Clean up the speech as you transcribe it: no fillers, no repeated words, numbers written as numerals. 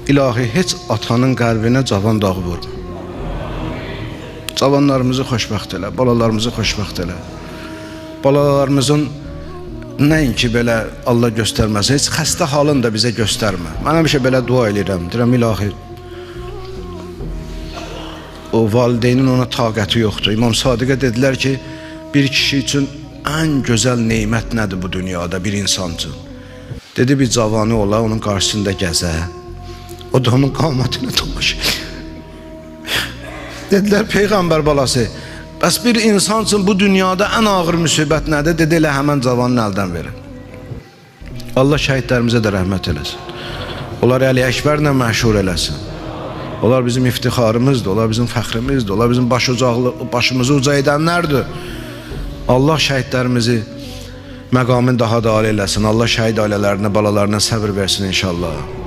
İlahi, heç atanın qəlbinə cavan dağı vurma. Cavanlarımızı xoşbəxt elə, balalarımızı xoşbəxt elə. Balalarımızın nəinki belə Allah göstərməsin, heç xəstə halını da bizə göstərmə. Mən həmişə belə dua edirəm, deyirəm ilahi, o valideynin ona taqəti yoxdur. İmam Sadiqə dedilər ki, bir kişi üçün ən gözəl neymət nədir bu dünyada, bir insan üçün? Dedi, bir cavanı ola, onun qarşısında gəzə, o da onun qamətinə tamaşa. Dedilər, Peyğəmbər balası, bəs bir insan üçün bu dünyada ən ağır müsibət nədir? Dedi, elə həmən cavanın əldən verin. Allah şəhidlərimizə də rəhmət eləsin. Onlar Əli Əkbərlə məşhur eləsin. Onlar bizim iftixarımızdır, onlar bizim fəxrimizdir, onlar bizim başımızı uca edənlərdir. Allah şəhidlərimizi məqamın daha da ali eləsin. Allah şəhid ailələrinə, balalarına səbir versin inşallah.